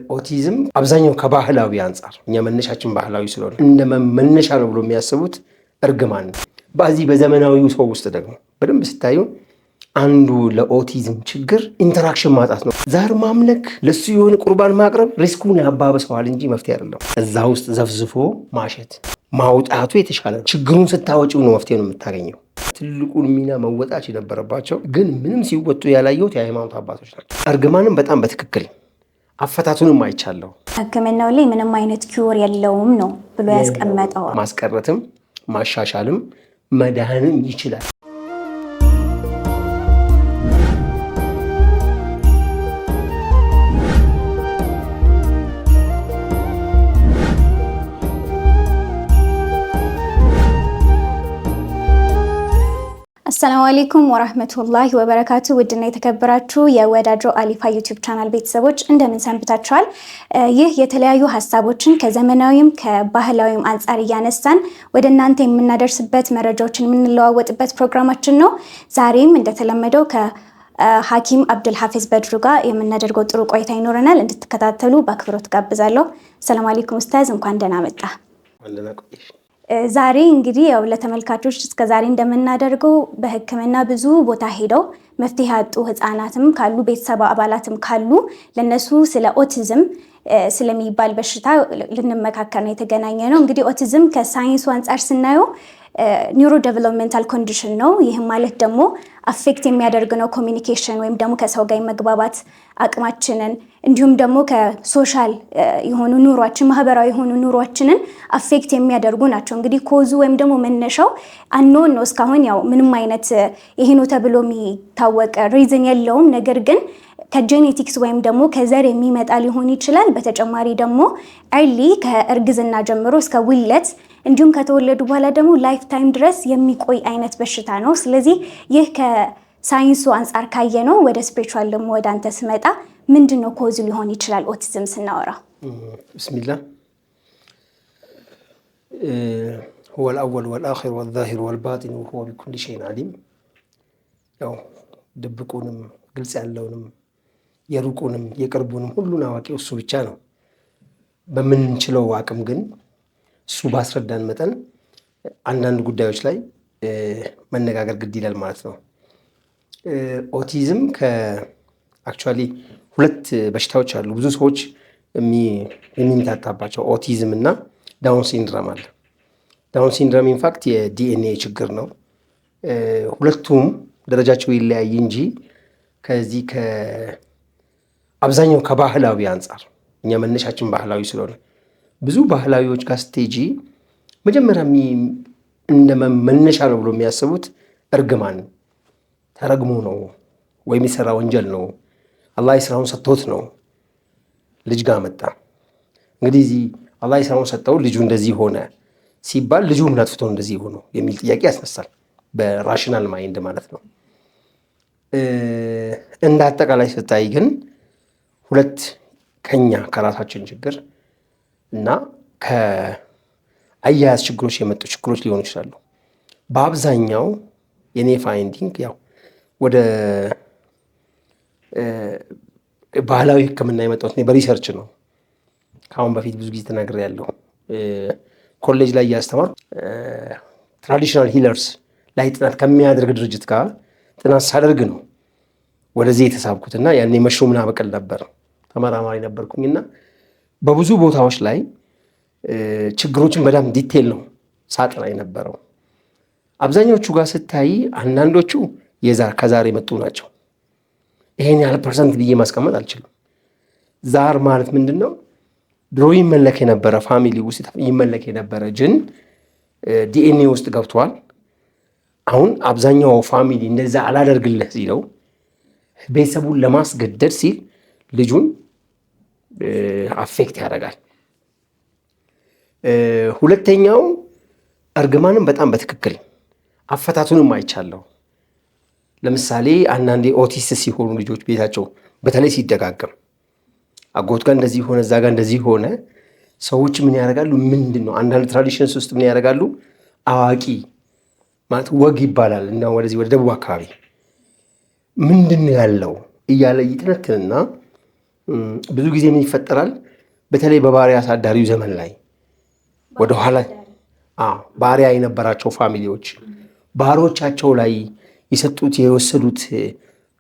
ኦቲዝም አብዛኛው ከባህላዊ አንፃር እኛ መነሻችን ባህላዊ ስለሆነ እንደ መነሻ ነው ብሎ የሚያስቡት እርግማን ነው። በዚህ በዘመናዊው ሰው ውስጥ ደግሞ በደንብ ስታዩ አንዱ ለኦቲዝም ችግር ኢንተራክሽን ማጣት ነው። ዛር ማምለክ፣ ለሱ የሆነ ቁርባን ማቅረብ ሪስኩን ያባብሰዋል እንጂ መፍትሄ አይደለም። እዛ ውስጥ ዘፍዝፎ ማሸት ማውጣቱ የተሻለ ነው። ችግሩን ስታወጪው ነው መፍትሄ ነው የምታገኘው። ትልቁን ሚና መወጣት የነበረባቸው ግን ምንም ሲወጡ ያላየሁት የሃይማኖት አባቶች ናቸው። እርግማንም በጣም በትክክል አፈታቱንም አይቻለሁ። ሕክምናው ላይ ምንም አይነት ኪውር የለውም ነው ብሎ ያስቀመጠው። ማስቀረትም ማሻሻልም መዳንም ይችላል። አሰላሙ አለይኩም ወራህመቱላሂ ወበረካቱ። ውድና የተከበራችሁ የወዳጆ አሊፋ ዩቲዩብ ቻናል ቤተሰቦች እንደምን ሰንብታችኋል? ይህ የተለያዩ ሀሳቦችን ከዘመናዊም ከባህላዊም አንጻር እያነሳን ወደ እናንተ የምናደርስበት መረጃዎችን የምንለዋወጥበት ፕሮግራማችን ነው። ዛሬም እንደተለመደው ከሐኪም አብዱልሐፊዝ በድሩ ጋር የምናደርገው ጥሩ ቆይታ ይኖረናል። እንድትከታተሉ በአክብሮት ጋብዛለሁ። ሰላም አለይኩም ኡስታዝ፣ እንኳን ደህና መጣ። ዛሬ እንግዲህ ያው ለተመልካቾች እስከዛሬ እንደምናደርገው በሕክምና ብዙ ቦታ ሄደው መፍትሄ ያጡ ህፃናትም ካሉ ቤተሰብ አባላትም ካሉ ለነሱ ስለ ኦቲዝም ስለሚባል በሽታ ልንመካከር ነው የተገናኘ ነው። እንግዲህ ኦቲዝም ከሳይንሱ አንጻር ስናየው ኒውሮ ዴቨሎፕመንታል ኮንዲሽን ነው። ይህም ማለት ደግሞ አፌክት የሚያደርግ ነው ኮሚኒኬሽን ወይም ደግሞ ከሰው ጋር መግባባት አቅማችንን እንዲሁም ደግሞ ከሶሻል የሆኑ ኑሯችን ማህበራዊ የሆኑ ኑሯችንን አፌክት የሚያደርጉ ናቸው። እንግዲህ ኮዙ ወይም ደግሞ መነሻው አንኖን ነው። እስካሁን ያው ምንም አይነት ይሄ ነው ተብሎ የሚታወቅ ሪዝን የለውም። ነገር ግን ከጄኔቲክስ ወይም ደግሞ ከዘር የሚመጣ ሊሆን ይችላል። በተጨማሪ ደግሞ ኤርሊ ከእርግዝና ጀምሮ እስከ ውለት እንዲሁም ከተወለዱ በኋላ ደግሞ ላይፍ ታይም ድረስ የሚቆይ አይነት በሽታ ነው። ስለዚህ ይህ ከሳይንሱ አንጻር ካየ ነው። ወደ ስፒሪቹዋል ደግሞ ወደ አንተ ስመጣ ምንድን ነው ኮዙ ሊሆን ይችላል ኦቲዝም ስናወራ? ብስሚላህ هو الأول والآخر والظاهر والباطن وهو بكل شيء عليم። ያው ድብቁንም ግልጽ ያለውንም የሩቁንም የቅርቡንም ሁሉን አዋቂው እሱ ብቻ ነው። በምንችለው አቅም ግን እሱ ባስረዳን መጠን አንዳንድ ጉዳዮች ላይ መነጋገር ግድ ይላል ማለት ነው። ኦቲዝም አክቹዋሊ ሁለት በሽታዎች አሉ ብዙ ሰዎች የሚምታታባቸው፣ ኦቲዝም እና ዳውን ሲንድረም አለ። ዳውን ሲንድረም ኢንፋክት የዲኤንኤ ችግር ነው። ሁለቱም ደረጃቸው ይለያይ እንጂ ከዚህ አብዛኛው ከባህላዊ አንጻር እኛ መነሻችን ባህላዊ ስለሆነ ብዙ ባህላዊዎች ጋር ስቴጂ መጀመሪያ እንደ መነሻ ነው ብሎ የሚያስቡት እርግማን ተረግሞ ነው ወይም የሰራ ወንጀል ነው፣ አላህ የስራውን ሰጥቶት ነው ልጅ ጋር መጣ። እንግዲህ አላህ የስራውን ሰጠው ልጁ እንደዚህ ሆነ ሲባል ልጁ ምን አጥፍቶ እንደዚህ ሆኖ የሚል ጥያቄ ያስነሳል፣ በራሽናል ማይንድ ማለት ነው። እንደ አጠቃላይ ስታይ ግን ሁለት ከኛ ከራሳችን ችግር እና ከአያያዝ ችግሮች የመጡ ችግሮች ሊሆኑ ይችላሉ። በአብዛኛው የኔ ፋይንዲንግ ያው ወደ ባህላዊ ሕክምና የመጣሁት በሪሰርች ነው። ከአሁን በፊት ብዙ ጊዜ ተናግሬያለሁ። ኮሌጅ ላይ እያስተማርኩ ትራዲሽናል ሂለርስ ላይ ጥናት ከሚያደርግ ድርጅት ጋር ጥናት ሳደርግ ነው ወደዚህ የተሳብኩትና ያኔ መሽሩምን አበቅል ነበር፣ ተመራማሪ ነበርኩኝና በብዙ ቦታዎች ላይ ችግሮችን በጣም ዲቴል ነው ሳጥና የነበረው። አብዛኞቹ ጋር ስታይ አንዳንዶቹ ከዛር የመጡ ናቸው። ይሄን ያህል ፐርሰንት ብዬ ማስቀመጥ አልችልም። ዛር ማለት ምንድን ነው? ድሮ ይመለክ የነበረ ፋሚሊ ውስጥ ይመለክ የነበረ ጅን ዲኤንኤ ውስጥ ገብቷል። አሁን አብዛኛው ፋሚሊ እንደዛ አላደርግልህ ሲለው ቤተሰቡን ለማስገደድ ሲል ልጁን አፌክት ያደርጋል። ሁለተኛው እርግማንም በጣም በትክክል አፈታቱንም አይቻለሁ። ለምሳሌ አንዳንዴ ኦቲስት ሲሆኑ ልጆች ቤታቸው በተለይ ሲደጋገም አጎት ጋር እንደዚህ ሆነ እዛ ጋር እንደዚህ ሆነ፣ ሰዎች ምን ያደርጋሉ? ምንድን ነው አንዳንድ ትራዲሽንስ ውስጥ ምን ያደርጋሉ? አዋቂ ማለት ወግ ይባላል እና ወደዚህ ወደ ደቡብ አካባቢ ምንድን ነው ያለው እያለ ይተነትንና ብዙ ጊዜ ምን ይፈጠራል? በተለይ በባሪያ አሳዳሪው ዘመን ላይ ወደኋላ ባሪያ የነበራቸው ፋሚሊዎች ባሮቻቸው ላይ የሰጡት የወሰዱት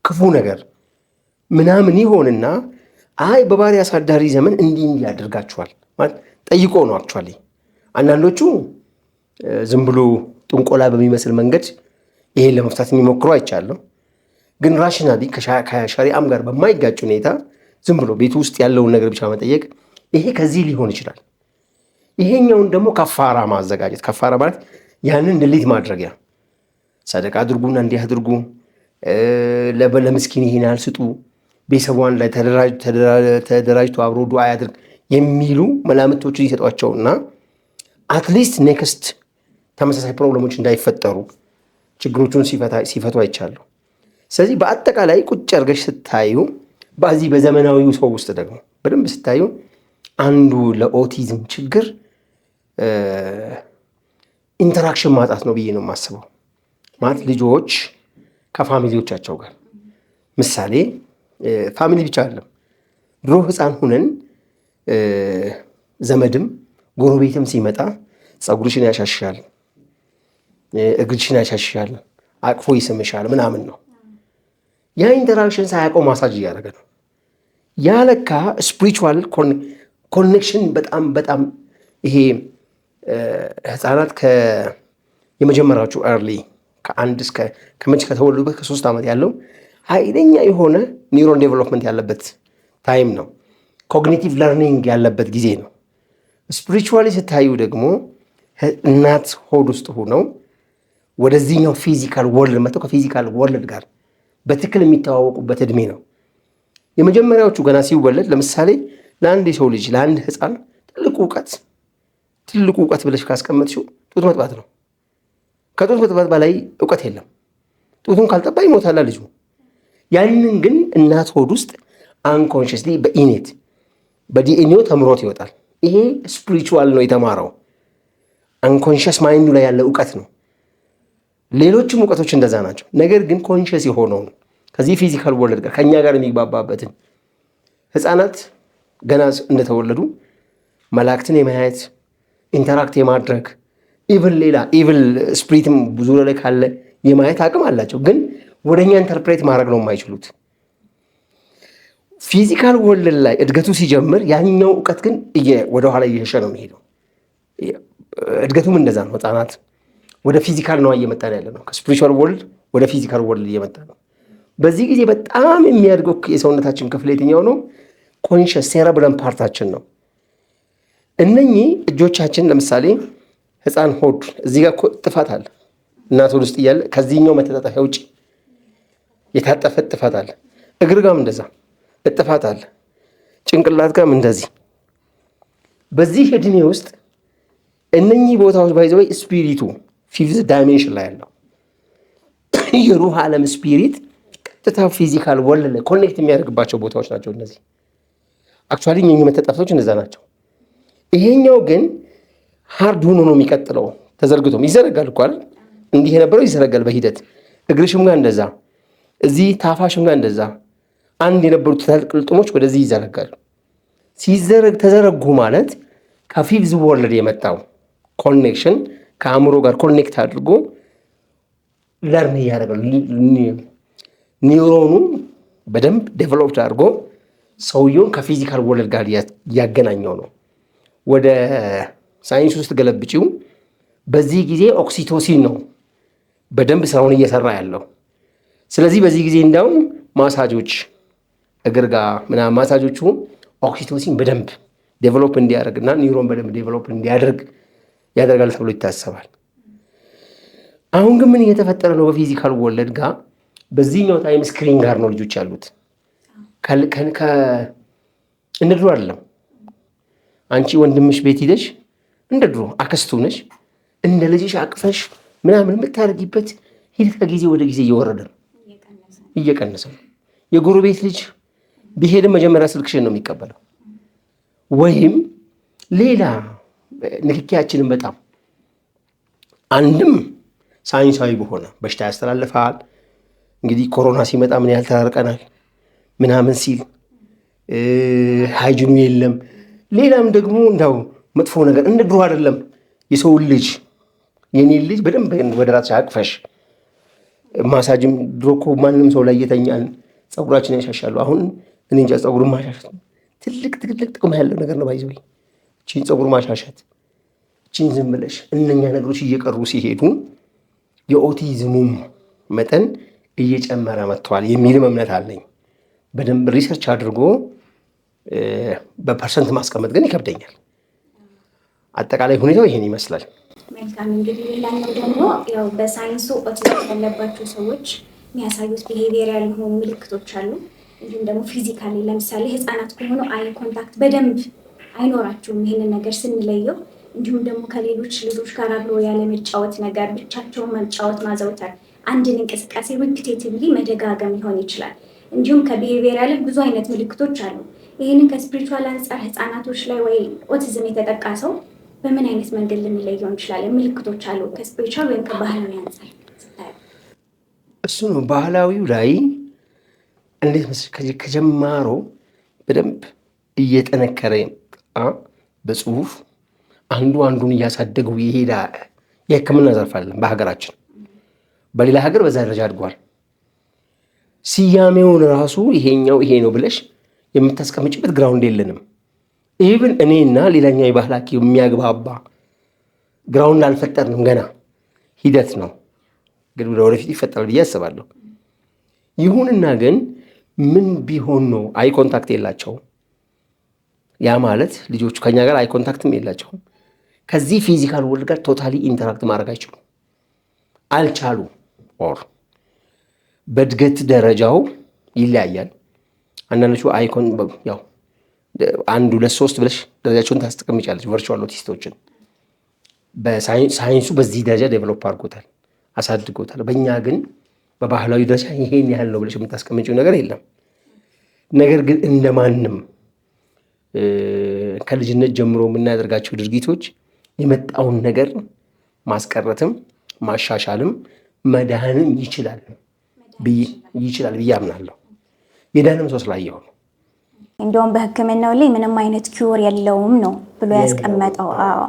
ክፉ ነገር ምናምን ይሆንና አይ በባሪያ አሳዳሪ ዘመን እንዲህ ያደርጋቸዋል ማለት ጠይቆ ነው። አክቹዋሊ አንዳንዶቹ ዝም ብሎ ጥንቆላ በሚመስል መንገድ ይሄን ለመፍታት የሚሞክሩ አይቻለሁ። ግን ራሽናሊ ከሸሪዓም ጋር በማይጋጭ ሁኔታ ዝም ብሎ ቤቱ ውስጥ ያለውን ነገር ብቻ መጠየቅ ይሄ ከዚህ ሊሆን ይችላል። ይሄኛውን ደግሞ ከፋራ ማዘጋጀት። ከፋራ ማለት ያንን ድሊት ማድረጊያ ሰደቃ አድርጉና እንዲህ አድርጉ፣ ለምስኪን ይሄን ያህል ስጡ፣ ቤተሰቧን ላይ ተደራጅቶ አብሮ ዱዓ ያድርግ የሚሉ መላምቶችን ይሰጧቸውና አትሊስት ኔክስት ተመሳሳይ ፕሮብለሞች እንዳይፈጠሩ ችግሮቹን ሲፈቱ አይቻለሁ። ስለዚህ በአጠቃላይ ቁጭ አድርገሽ ስታዩ በዚህ በዘመናዊው ሰው ውስጥ ደግሞ በደንብ ስታዩ አንዱ ለኦቲዝም ችግር ኢንተራክሽን ማጣት ነው ብዬ ነው የማስበው። ማለት ልጆች ከፋሚሊዎቻቸው ጋር ምሳሌ ፋሚሊ ብቻ አይደለም፣ ድሮ ሕፃን ሁነን ዘመድም ጎረቤትም ሲመጣ ፀጉርሽን ያሻሻል፣ እግርሽን ያሻሻል፣ አቅፎ ይስምሻል ምናምን ነው። ያ ኢንተራክሽን ሳያውቀው ማሳጅ እያደረገ ነው። ያ ለካ ስፒሪቹዋል ኮኔክሽን በጣም ይሄ ህፃናት የመጀመሪያዎቹ ኤርሊ ከአንድ እስከ ከመቼ ከተወለዱበት ከ3 ዓመት ያለው ኃይለኛ የሆነ ኒውሮን ዴቨሎፕመንት ያለበት ታይም ነው። ኮግኒቲቭ ለርኒንግ ያለበት ጊዜ ነው። ስፒሪቹዋሊ ስታዩ ደግሞ እናት ሆድ ውስጥ ሆነው ወደዚህኛው ፊዚካል ወርልድ መጥተው ከፊዚካል ወርልድ ጋር በትክክል የሚተዋወቁበት እድሜ ነው። የመጀመሪያዎቹ ገና ሲወለድ ለምሳሌ ለአንድ የሰው ልጅ ለአንድ ህፃን ትልቁ እውቀት ብለሽ ካስቀመጥሽው ጡት መጥባት ነው። ከጡት መጥባት በላይ እውቀት የለም። ጡቱን ካልጠባ ይሞታል ልጁ። ያንን ግን እናት ሆድ ውስጥ አንኮንሽስሊ በዲኤንኤው ተምሮት ይወጣል። ይሄ ስፒሪቹዋል ነው የተማረው። አንኮንሽስ ማይንዱ ላይ ያለ እውቀት ነው። ሌሎችም እውቀቶች እንደዛ ናቸው። ነገር ግን ኮንሽስ የሆነውን ከዚህ ፊዚካል ወርልድ ጋር ከእኛ ጋር የሚግባባበትን ህፃናት ገና እንደተወለዱ መላእክትን የማየት ኢንተራክት የማድረግ ሌላ ኢቭል ስፕሪትም ብዙ ላይ ካለ የማየት አቅም አላቸው። ግን ወደኛ ኢንተርፕሬት ማድረግ ነው የማይችሉት። ፊዚካል ወርልድ ላይ እድገቱ ሲጀምር ያኛው እውቀት ግን ወደኋላ እየሸሸ ነው የሚሄደው። እድገቱም እንደዛ ነው። ህፃናት ወደ ፊዚካል ነው እየመጣ ያለ ነው። ከስፒሪቹዋል ወርልድ ወደ ፊዚካል ወርልድ እየመጣ ነው። በዚህ ጊዜ በጣም የሚያድገው የሰውነታችን ክፍል የትኛው ነው? ኮንሽስ ሴረብረም ፓርታችን ነው። እነኚህ እጆቻችን ለምሳሌ ህፃን ሆድ እዚህ ጋር ጥፋት አለ። እናት ሆድ ውስጥ እያለ ከዚህኛው መተጣጠፊያ ውጭ የታጠፈ ጥፋት አለ። እግር ጋም እንደዛ እጥፋት አለ። ጭንቅላት ጋም እንደዚህ። በዚህ እድሜ ውስጥ እነኚህ ቦታዎች ባይዘው ስፒሪቱ ፊፍዝ ዳይሜንሽን ላይ ያለው የሩህ ዓለም ስፒሪት ቀጥታ ፊዚካል ወርልድ ላይ ኮኔክት የሚያደርግባቸው ቦታዎች ናቸው እነዚህ። አክቹዋሊ እነኚህ መተጣጠፎች እንደዛ ናቸው። ይሄኛው ግን ሃርድ ሆኖ ነው የሚቀጥለው። ተዘርግቶም ይዘረጋል እኮ አይደል? እንዲህ የነበረው ይዘረጋል በሂደት። እግርሽም ጋር እንደዛ፣ እዚህ ታፋሽም ጋር እንደዛ። አንድ የነበሩት ቅልጥሞች ወደዚህ ይዘረጋሉ። ተዘረጉ ማለት ከፊፍዝ ወርልድ የመጣው ኮኔክሽን ከአእምሮ ጋር ኮኔክት አድርጎ ለርን እያደረገ ኒውሮኑ በደንብ ዴቨሎፕድ አድርጎ ሰውየውን ከፊዚካል ወርልድ ጋር ያገናኘው ነው። ወደ ሳይንስ ውስጥ ገለብጪው በዚህ ጊዜ ኦክሲቶሲን ነው በደንብ ስራውን እየሰራ ያለው። ስለዚህ በዚህ ጊዜ እንዳውም ማሳጆች እግር ጋር ምናምን ማሳጆቹ ኦክሲቶሲን በደንብ ዴቨሎፕ እንዲያደርግና ኒውሮን በደንብ ዴቨሎፕ እንዲያደርግ ያደርጋል ተብሎ ይታሰባል። አሁን ግን ምን እየተፈጠረ ነው? በፊዚካል ወርልድ ጋር በዚህኛው ታይም ስክሪን ጋር ነው ልጆች ያሉት። እንደ ድሮ አይደለም። አንቺ ወንድምሽ ቤት ሂደሽ እንደ ድሮ አክስቱ ነሽ እንደ ልጅሽ አቅፈሽ ምናምን የምታደርጊበት ሂደት ከጊዜ ወደ ጊዜ እየወረደ ነው፣ እየቀነሰ ነው። የጎረቤት ልጅ ቢሄድም መጀመሪያ ስልክሽን ነው የሚቀበለው። ወይም ሌላ ንክኪያችንን በጣም አንድም ሳይንሳዊ በሆነ በሽታ ያስተላልፋል። እንግዲህ ኮሮና ሲመጣ ምን ያህል ተራርቀናል ምናምን ሲል ሃይጂኑ የለም። ሌላም ደግሞ እንዳው መጥፎ ነገር እንደ ድሮ አይደለም። የሰው ልጅ የኔ ልጅ በደንብ ወደ ራስሽ አቅፈሽ ማሳጅም ድሮ እኮ ማንም ሰው ላይ እየተኛን ፀጉራችን ያሻሻሉ። አሁን እኔ እንጃ ፀጉር ማሻሻት ትልቅ ጥቅም ያለው ነገር ነው። ባይዘው እቺን ፀጉር ማሻሻት እቺን ዝም ብለሽ እነኛ ነገሮች እየቀሩ ሲሄዱ የኦቲዝሙም መጠን እየጨመረ መጥቷል የሚልም እምነት አለኝ። በደንብ ሪሰርች አድርጎ በፐርሰንት ማስቀመጥ ግን ይከብደኛል። አጠቃላይ ሁኔታው ይሄን ይመስላል። መልካም። እንግዲህ ሌላኛው ደግሞ ያው በሳይንሱ ኦቲዝም ያለባቸው ሰዎች የሚያሳዩት ቢሄቪየራል የሆኑ ምልክቶች አሉ። እንዲሁም ደግሞ ፊዚካሊ ለምሳሌ ህፃናት ከሆኑ አይ ኮንታክት በደንብ አይኖራቸውም ይሄንን ነገር ስንለየው። እንዲሁም ደግሞ ከሌሎች ልጆች ጋር አብሮ ያለ መጫወት ነገር፣ ብቻቸውን መጫወት ማዘውተር፣ አንድን እንቅስቃሴ ሪፒቴቲቭሊ መደጋገም ሊሆን ይችላል። እንዲሁም ከቢሄቪየራል ብዙ አይነት ምልክቶች አሉ። ይህንን ከስፒሪቹዋል አንጻር ህፃናቶች ላይ ወይ ኦቲዝም የተጠቃ ሰው በምን አይነት መንገድ ልንለየው እንችላለን? ምልክቶች አሉ ከስፒሪቹዋል ወይም ከባህላዊ አንጻር ስታዩ? እሱ ነው ባህላዊው ላይ እንዴት መሰለሽ ከጀማሮ በደንብ እየጠነከረ በጽሁፍ አንዱ አንዱን እያሳደገው የሄዳ የህክምና ዘርፍ አለን በሀገራችን። በሌላ ሀገር በዛ ደረጃ አድጓል። ስያሜውን ራሱ ይሄኛው ይሄ ነው ብለሽ የምታስቀምጭበት ግራውንድ የለንም። ኢቭን እኔና ሌላኛው የባህል ሐኪም የሚያግባባ ግራውንድ አልፈጠርንም። ገና ሂደት ነው፣ ግን ወደፊት ይፈጠራል ብዬ አስባለሁ። ይሁንና ግን ምን ቢሆን ነው አይ ኮንታክት የላቸውም። ያ ማለት ልጆቹ ከኛ ጋር አይ ኮንታክትም የላቸውም። ከዚህ ፊዚካል ወርልድ ጋር ቶታሊ ኢንተራክት ማድረግ አይችሉም፣ አልቻሉ። ኦር በእድገት ደረጃው ይለያያል። አንዳንዶቹ አይኮን ያው 1 2 3 ብለሽ ደረጃቸውን ታስቀምጫለች። ቨርቹዋል ኦቲስቶችን በሳይንሱ በዚህ ደረጃ ዴቨሎፕ አድርጎታል፣ አሳድጎታል። በእኛ ግን በባህላዊ ደረጃ ይሄን ያህል ነው ብለሽ የምታስቀምጪው ነገር የለም። ነገር ግን እንደማንም ከልጅነት ጀምሮ የምናደርጋቸው ድርጊቶች የመጣውን ነገር ማስቀረትም ማሻሻልም መዳንም ይችላል ብዬ አምናለሁ። የዳንም ሰው ስላየው ነው። እንዲሁም በሕክምናው ላይ ምንም አይነት ኪውር የለውም ነው ብሎ ያስቀመጠው። አዎ፣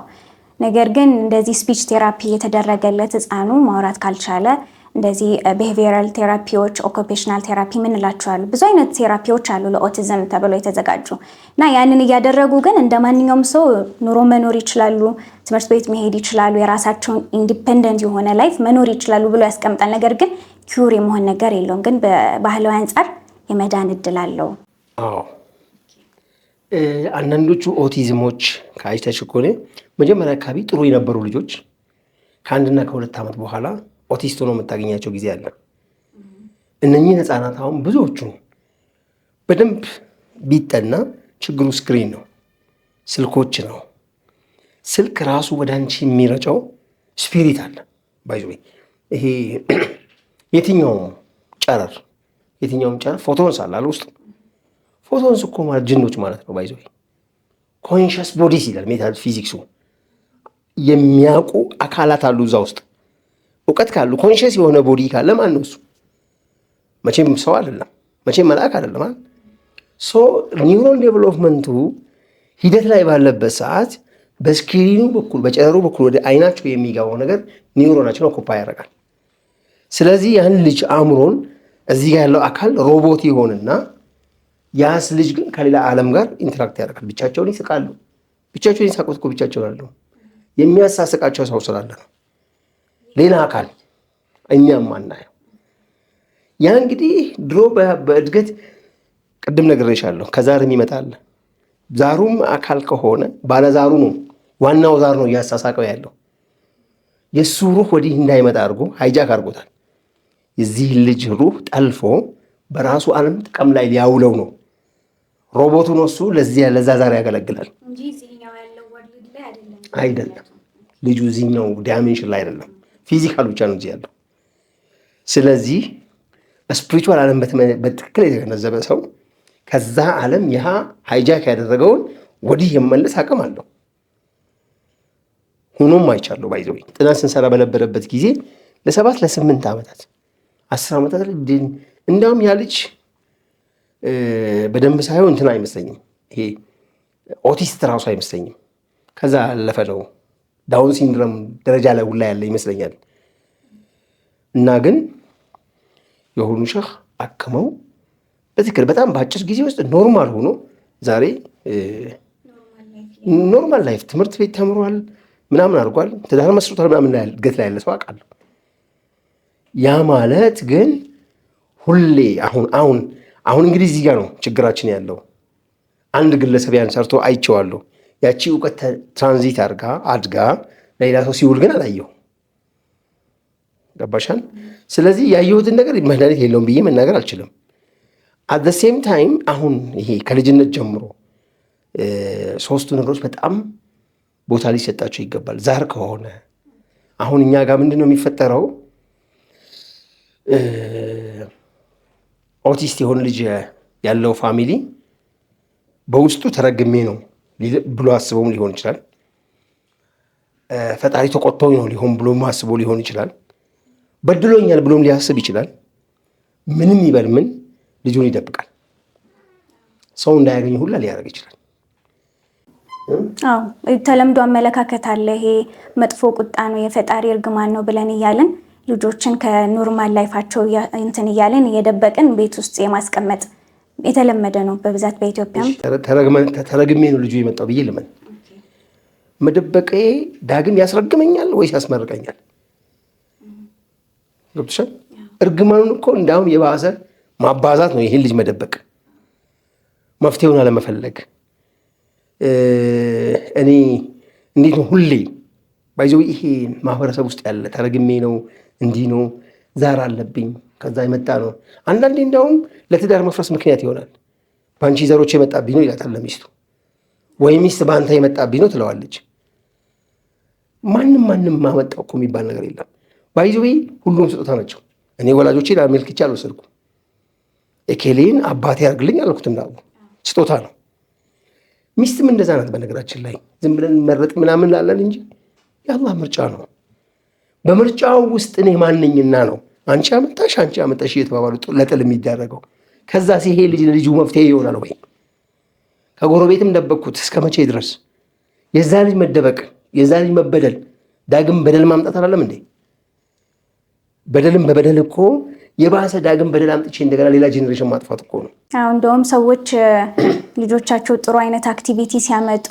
ነገር ግን እንደዚህ ስፒች ቴራፒ የተደረገለት ህፃኑ ማውራት ካልቻለ እንደዚህ ቢሄቪየራል ቴራፒዎች፣ ኦኩፔሽናል ቴራፒ ምንላቸው አሉ። ብዙ አይነት ቴራፒዎች አሉ ለኦቲዝም ተብሎ የተዘጋጁ እና ያንን እያደረጉ ግን እንደ ማንኛውም ሰው ኑሮ መኖር ይችላሉ፣ ትምህርት ቤት መሄድ ይችላሉ፣ የራሳቸውን ኢንዲፔንደንት የሆነ ላይፍ መኖር ይችላሉ ብሎ ያስቀምጣል። ነገር ግን ኪውር የመሆን ነገር የለውም። ግን በባህላዊ አንጻር የመዳን እድል አለው። አዎ፣ አንዳንዶቹ ኦቲዝሞች ከአይተሽ ከሆነ መጀመሪያ አካባቢ ጥሩ የነበሩ ልጆች ከ1 እና ከ2 ዓመት በኋላ ኦቲስት ሆኖ የምታገኛቸው ጊዜ አለ። እነኚህ ህፃናት አሁን ብዙዎቹ በደንብ ቢጠና ችግሩ ስክሪን ነው፣ ስልኮች ነው። ስልክ ራሱ ወደ አንቺ የሚረጨው ስፒሪት አለ። ባይዞ ይሄ የትኛውም ጨረር ፎቶንስ አለ ውስጥ። ፎቶንስ እኮ ማለት ጅኖች ማለት ነው። ባይዞ ኮንሽስ ቦዲስ ይላል ሜታል ፊዚክሱ። የሚያውቁ አካላት አሉ እዛ ውስጥ። እውቀት ካሉ ኮንሽስ የሆነ ቦዲ ካለ ማን ነው እሱ? መቼም ሰው አይደለም፣ መቼም መልአክ አይደለም። ኒውሮን ዴቨሎፕመንቱ ሂደት ላይ ባለበት ሰዓት በስክሪኑ በኩል በጨረሩ በኩል ወደ አይናቸው የሚገባው ነገር ኒውሮናቸውን ኦኩፓይ ያደርጋል። ስለዚህ ያን ልጅ አእምሮን እዚህ ጋር ያለው አካል ሮቦት ይሆንና ያስ ልጅ ግን ከሌላ ዓለም ጋር ኢንተራክት ያደርጋል። ብቻቸውን ይስቃሉ። ብቻቸውን ይሳቁት እኮ ብቻቸውን አለው። የሚያሳስቃቸው ሰው ስላለ ነው። ሌላ አካል እኛም አናየው። ያ እንግዲህ ድሮ በእድገት ቅድም ነግሬሻለሁ፣ ከዛርም ይመጣል። ዛሩም አካል ከሆነ ባለዛሩ ነው፣ ዋናው ዛር ነው እያሳሳቀው ያለው። የእሱ ሩህ ወዲህ እንዳይመጣ አድርጎ ሃይጃክ አድርጎታል። የዚህ ልጅ ሩህ ጠልፎ በራሱ ዓለም ጥቅም ላይ ሊያውለው ነው። ሮቦቱ ነው እሱ፣ ለዛ ዛር ያገለግላል አይደለም። ልጁ እዚህኛው ዳይሜንሽን ላይ አይደለም፣ ፊዚካል ብቻ ነው እዚህ ያለው። ስለዚህ ስፒሪቹዋል ዓለም በትክክል የተገነዘበ ሰው ከዛ ዓለም ያ ሃይጃክ ያደረገውን ወዲህ የመለስ አቅም አለው። ሆኖም አይቻለሁ። ባይዘው ጥናት ስንሰራ በነበረበት ጊዜ ለ7 ለ8 ዓመታት 10 ዓመታት እንዳውም ያ ልጅ በደንብ ሳይሆን እንትን አይመስለኝም። ይሄ ኦቲስት ራሱ አይመስለኝም። ከዛ ያለፈ ነው። ዳውን ሲንድረም ደረጃ ላይ ሁላ ያለ ይመስለኛል። እና ግን የሆኑ ሸህ አክመው በትክክል በጣም በአጭር ጊዜ ውስጥ ኖርማል ሆኖ ዛሬ ኖርማል ላይፍ ትምህርት ቤት ተምሯል፣ ምናምን አድርጓል፣ ትዳር መስርቷል፣ ምናምን እድገት ላይ ያለ ሰው አውቃለሁ። ያ ማለት ግን ሁሌ አሁን እንግዲህ እዚህ ጋር ነው ችግራችን ያለው። አንድ ግለሰብ ያን ሰርቶ አይቼዋለሁ። ያቺ እውቀት ትራንዚት አድጋ ለሌላ ሰው ሲውል ግን አላየሁ። ገባሻል? ስለዚህ ያየሁትን ነገር መድኃኒት የለውም ብዬ መናገር አልችልም። አት ዘ ሴም ታይም አሁን ይሄ ከልጅነት ጀምሮ ሶስቱ ነገሮች በጣም ቦታ ሊሰጣቸው ይገባል። ዛር ከሆነ አሁን እኛ ጋር ምንድን ነው የሚፈጠረው? ኦቲስት የሆነ ልጅ ያለው ፋሚሊ በውስጡ ተረግሜ ነው ብሎ አስበውም ሊሆን ይችላል። ፈጣሪ ተቆጥቶኝ ነው ሊሆን ብሎ አስቦ ሊሆን ይችላል። በድሎኛል ብሎም ሊያስብ ይችላል። ምንም ይበል ምን ልጁን ይደብቃል። ሰው እንዳያገኝ ሁላ ሊያደርግ ይችላል። ተለምዶ አመለካከት አለ። ይሄ መጥፎ ቁጣ ነው፣ የፈጣሪ እርግማን ነው ብለን እያለን ልጆችን ከኖርማል ላይፋቸው እንትን እያለን እየደበቅን ቤት ውስጥ የማስቀመጥ የተለመደ ነው በብዛት በኢትዮጵያም። ተረግሜ ነው ልጁ የመጣው ብዬ ልመን መደበቄ ዳግም ያስረግመኛል ወይስ ያስመርቀኛል? ገብቶሻል? እርግማኑን እኮ እንዳውም የባሰ ማባዛት ነው ይህን ልጅ መደበቅ፣ መፍትሄውን አለመፈለግ። እኔ እንዴት ነው ሁሌ ባይዘው ይሄ ማህበረሰብ ውስጥ ያለ ተረግሜ ነው እንዲህ ነው ዛር አለብኝ ከዛ የመጣ ነው። አንዳንዴ እንዳውም ለትዳር መፍረስ ምክንያት ይሆናል። በአንቺ ዘሮች የመጣብኝ ነው ይላታል ለሚስቱ፣ ወይ ሚስት በአንተ የመጣብኝ ነው ትለዋለች። ማንም ማመጣው እኮ የሚባል ነገር የለም። ባይዘው ሁሉም ስጦታ ናቸው። እኔ ወላጆቼን አመልክቼ አልወሰድኩም። ኤኬሌን አባቴ ያርግልኝ አልኩትም። ዳቡ ስጦታ ነው። ሚስትም እንደዛ ናት። በነገራችን ላይ ዝም ብለን መረጥ ምናምን ላለን እንጂ የአላህ ምርጫ ነው። በምርጫው ውስጥ እኔ ማንኝና ነው አንቺ አመጣሽ እየተባባሉ ለጥል የሚዳረገው። ከዛ ሲሄ ልጁ መፍትሄ ይሆናል ወይ? ከጎረቤትም ደበቅኩት እስከ መቼ ድረስ? የዛ ልጅ መደበቅ፣ የዛ ልጅ መበደል ዳግም በደል ማምጣት አላለም እንዴ? በደልም በበደል እኮ የባሰ ዳግም በደል አምጥቼ እንደገና ሌላ ጄኔሬሽን ማጥፋት እኮ ነው። እንደውም ሰዎች ልጆቻቸው ጥሩ አይነት አክቲቪቲ ሲያመጡ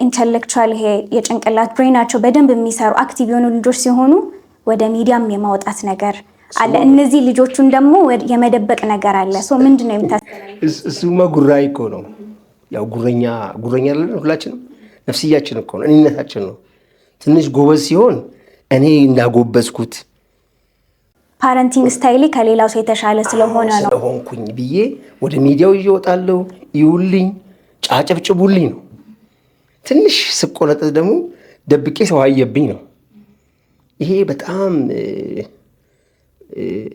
ኢንተሌክቹዋል ይሄ የጭንቅላት ብሬናቸው በደንብ የሚሰሩ አክቲቭ የሆኑ ልጆች ሲሆኑ ወደ ሚዲያም የማውጣት ነገር አለ። እነዚህ ልጆቹን ደግሞ የመደበቅ ነገር አለ። ምንድን ነው የምታስተላልፈው? እሱማ ጉራይ እኮ ነው። ያው ጉረኛ አለን ሁላችንም። ነፍስያችን እኮ ነው፣ እኔነታችን ነው። ትንሽ ጎበዝ ሲሆን እኔ እንዳጎበዝኩት ፓረንቲንግ ስታይሌ ከሌላው ሰው የተሻለ ስለሆነ ነው ስለሆንኩኝ ብዬ ወደ ሚዲያው እየወጣለሁ። ይውልኝ ጫጨብጭቡልኝ ነው። ትንሽ ስቆለጠት ደግሞ ደብቄ ሰው አየብኝ ነው። ይሄ በጣም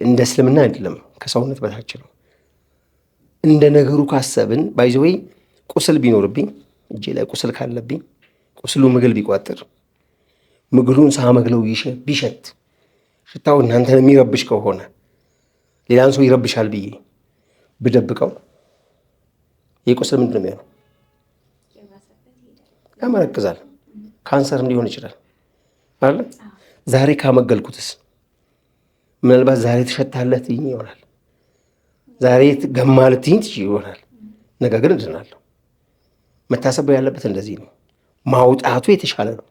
እንደ እስልምና አይደለም፣ ከሰውነት በታች ነው። እንደ ነገሩ ካሰብን ባይዘወይ ቁስል ቢኖርብኝ እጄ ላይ ቁስል ካለብኝ ቁስሉ ምግል ቢቋጥር ምግሉን ሳመግለው ቢሸት ሽታው እናንተን የሚረብሽ ከሆነ ሌላን ሰው ይረብሻል ብዬ ብደብቀው ይህ ቁስል ምንድን ነው የሚሆነው? ያመረቅዛል። ካንሰርም ሊሆን ይችላል አለ። ዛሬ ካመገልኩትስ ምናልባት ዛሬ ትሸታለህ ትይኝ ይሆናል፣ ዛሬ ገማል ትይኝ ይሆናል። ነገ ግን እድናለሁ። መታሰብ ያለበት እንደዚህ ነው። ማውጣቱ የተሻለ ነው።